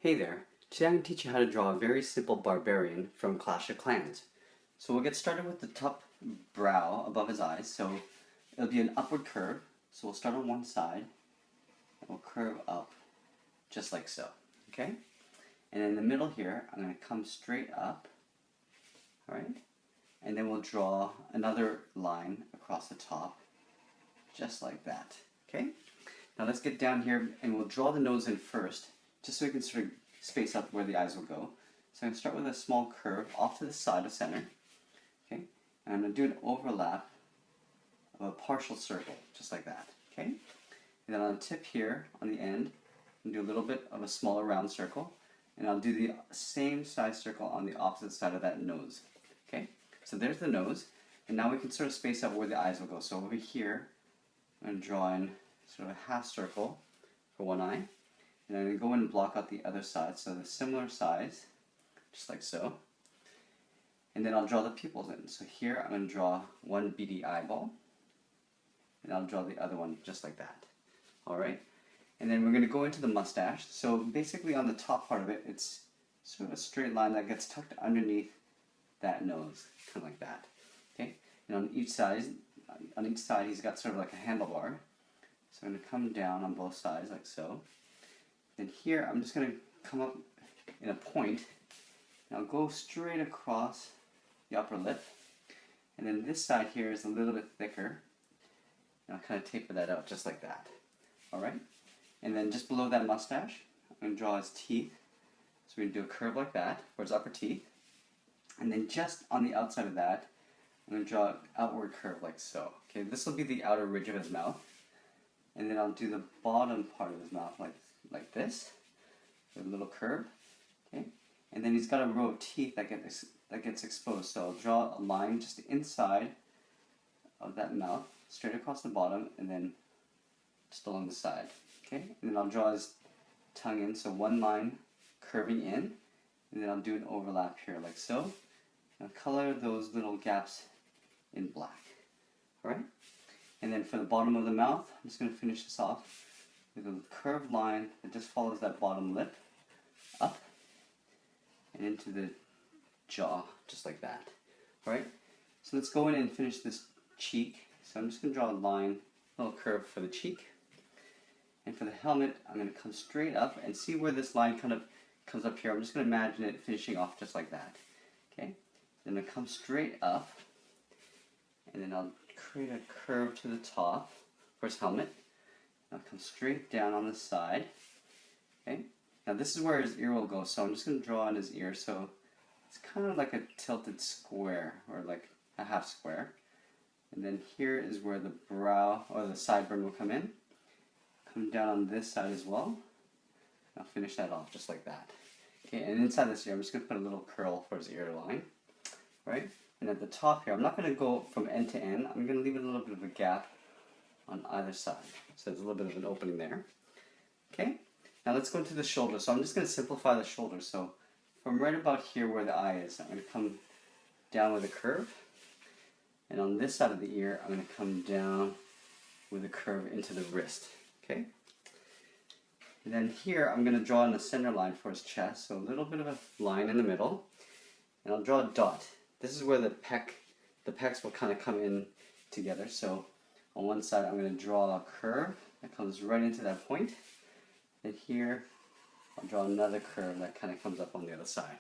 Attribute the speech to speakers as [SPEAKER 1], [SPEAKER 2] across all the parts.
[SPEAKER 1] Hey there, today I'm going to teach you how to draw a very simple barbarian from Clash of Clans. So we'll get started with the top brow above his eyes, so it'll be an upward curve. So we'll start on one side, and we'll curve up, just like so, okay? And in the middle here, I'm going to come straight up, alright? And then we'll draw another line across the top, just like that, okay? Now let's get down here and we'll draw the nose in first, just so we can sort of space out where the eyes will go. So I'm going to start with a small curve off to the side of center. Okay? And I'm going to do an overlap of a partial circle, just like that. Okay? And then on the tip here, on the end, I'm going to do a little bit of a smaller round circle. And I'll do the same size circle on the opposite side of that nose. Okay? So there's the nose. And now we can sort of space out where the eyes will go. So over here, I'm going to draw in sort of a half circle for one eye. And I'm going to go in and block out the other side, so the similar size, just like so. And then I'll draw the pupils in. So here I'm going to draw one beady eyeball, and I'll draw the other one just like that. Alright? And then we're going to go into the mustache. So basically on the top part of it, it's sort of a straight line that gets tucked underneath that nose, kind of like that. Okay? And on each side he's got sort of like a handlebar. So I'm going to come down on both sides like so. And here I'm just going to come up in a point, and I'll go straight across the upper lip. And then this side here is a little bit thicker, and I'll kind of taper that out just like that. Alright? And then just below that mustache, I'm going to draw his teeth. So we're going to do a curve like that for his upper teeth. And then just on the outside of that, I'm going to draw an outward curve like so. Okay, this will be the outer ridge of his mouth. And then I'll do the bottom part of his mouth like this, with a little curve, okay? And then he's got a row of teeth that gets exposed. So I'll draw a line just inside of that mouth, straight across the bottom, and then just along the side, okay? And then I'll draw his tongue in, so one line curving in, and then I'll do an overlap here like so. And I'll color those little gaps in black, all right? And then for the bottom of the mouth, I'm just going to finish this off with a curved line that just follows that bottom lip up and into the jaw, just like that. Alright, so let's go in and finish this cheek. So I'm just going to draw a line, a little curve for the cheek. And for the helmet, I'm going to come straight up and see where this line kind of comes up here. I'm just going to imagine it finishing off just like that. Okay, then I come straight up, and then I'll create a curve to the top for his helmet. I'll come straight down on the side. Okay. Now this is where his ear will go, so I'm just going to draw on his ear. So it's kind of like a tilted square, or like a half square. And then here is where the brow or the sideburn will come in. Come down on this side as well. I'll finish that off just like that. Okay, and inside this ear, I'm just going to put a little curl for his ear line. Right? And at the top here, I'm not going to go from end to end. I'm going to leave a little bit of a gap on either side. So there's a little bit of an opening there. Okay, now let's go into the shoulder. So I'm just going to simplify the shoulder. So from right about here where the eye is, I'm going to come down with a curve. And on this side of the ear, I'm going to come down with a curve into the wrist. Okay? And then here, I'm going to draw in a center line for his chest. So a little bit of a line in the middle. And I'll draw a dot. This is where the pecs will kind of come in together. So on one side, I'm going to draw a curve that comes right into that point. And here, I'll draw another curve that kind of comes up on the other side.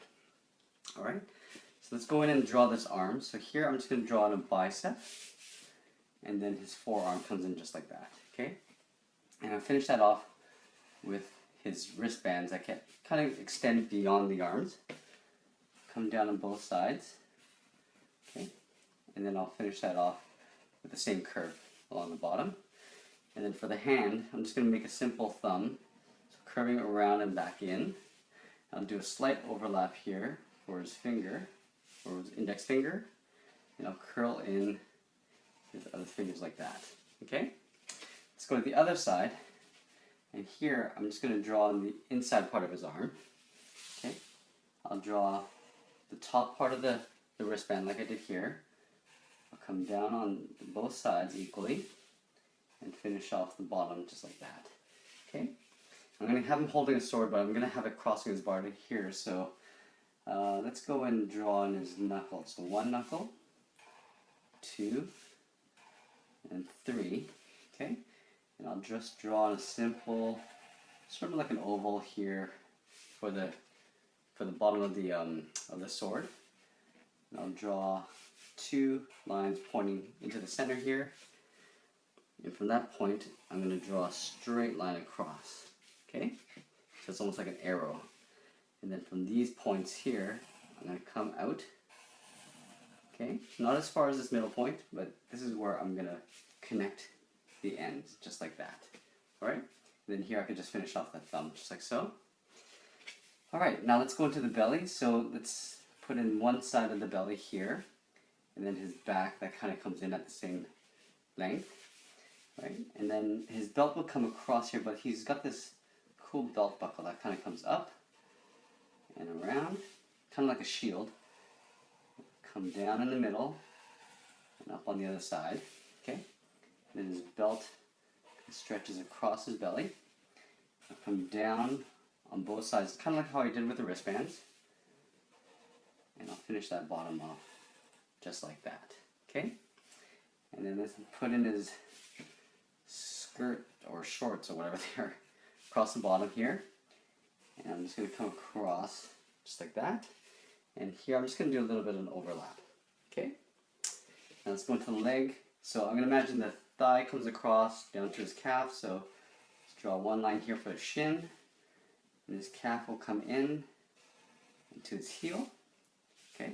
[SPEAKER 1] Alright, so let's go in and draw this arm. So here, I'm just going to draw in a bicep. And then his forearm comes in just like that. Okay? And I'll finish that off with his wristbands that kind of extend beyond the arms. Come down on both sides. Okay? And then I'll finish that off with the same curve along the bottom. And then for the hand, I'm just going to make a simple thumb, so curving it around and back in. I'll do a slight overlap here for his finger, or his index finger, and I'll curl in his other fingers like that. Okay? Let's go to the other side, and here I'm just going to draw on the inside part of his arm. Okay? I'll draw the top part of the wristband like I did here. I'll come down on both sides equally and finish off the bottom just like that. Okay? I'm going to have him holding a sword, but I'm going to have it crossing his bar to here. So let's go and draw on his knuckle. So 1 knuckle, 2, and 3. Okay, and I'll just draw on a simple, sort of like an oval here for the bottom of the sword. And I'll draw 2 lines pointing into the center here. And from that point, I'm going to draw a straight line across. Okay? So it's almost like an arrow. And then from these points here, I'm going to come out. Okay? Not as far as this middle point, but this is where I'm going to connect the ends, just like that. Alright? And then here I can just finish off the thumb, just like so. Alright, now let's go into the belly. So let's put in one side of the belly here. And then his back, that kind of comes in at the same length. Right? And then his belt will come across here, but he's got this cool belt buckle that kind of comes up and around, kind of like a shield. Come down in the middle and up on the other side. Okay? And then his belt stretches across his belly. I'll come down on both sides, kind of like how I did with the wristbands. And I'll finish that bottom off just like that. Okay? And then let's put in his skirt or shorts or whatever they are across the bottom here. And I'm just going to come across just like that. And here I'm just going to do a little bit of an overlap. Okay? Now let's go into the leg. So I'm going to imagine the thigh comes across down to his calf. So let's draw one line here for his shin. And his calf will come in into his heel. Okay?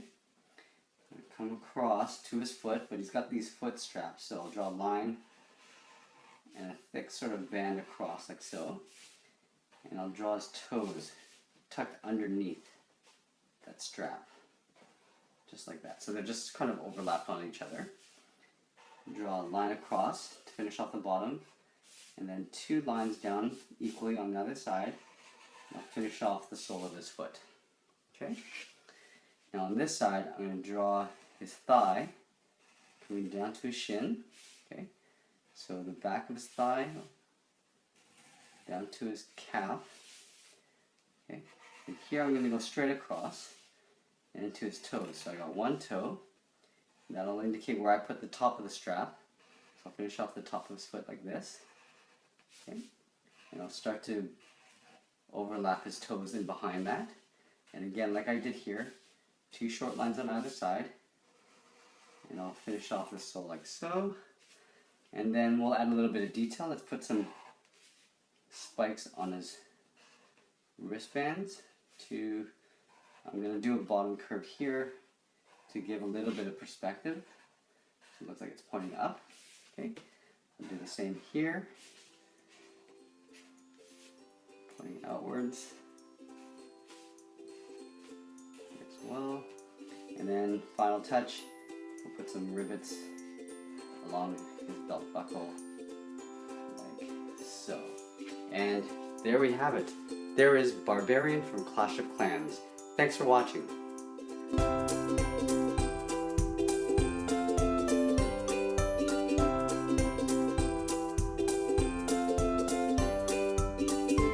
[SPEAKER 1] Come across to his foot, but he's got these foot straps. So I'll draw a line and a thick sort of band across like so. And I'll draw his toes tucked underneath that strap. Just like that. So they're just kind of overlapped on each other. Draw a line across to finish off the bottom. And then 2 lines down equally on the other side. And I'll finish off the sole of his foot. Okay? Now on this side, I'm going to draw his thigh coming down to his shin. Okay? So the back of his thigh down to his calf. Okay? And here I'm going to go straight across and into his toes. So I got 1 toe. That'll indicate where I put the top of the strap. So I'll finish off the top of his foot like this. Okay? And I'll start to overlap his toes in behind that. And again, like I did here, 2 short lines on either side. And I'll finish off the sole like so. And then we'll add a little bit of detail. Let's put some spikes on his wristbands I'm going to do a bottom curve here to give a little bit of perspective. So it looks like it's pointing up. Okay, I'll do the same here, pointing outwards as well. And then final touch, we'll put some rivets along his belt buckle like so. And there we have it. There is Barbarian from Clash of Clans. Thanks for watching.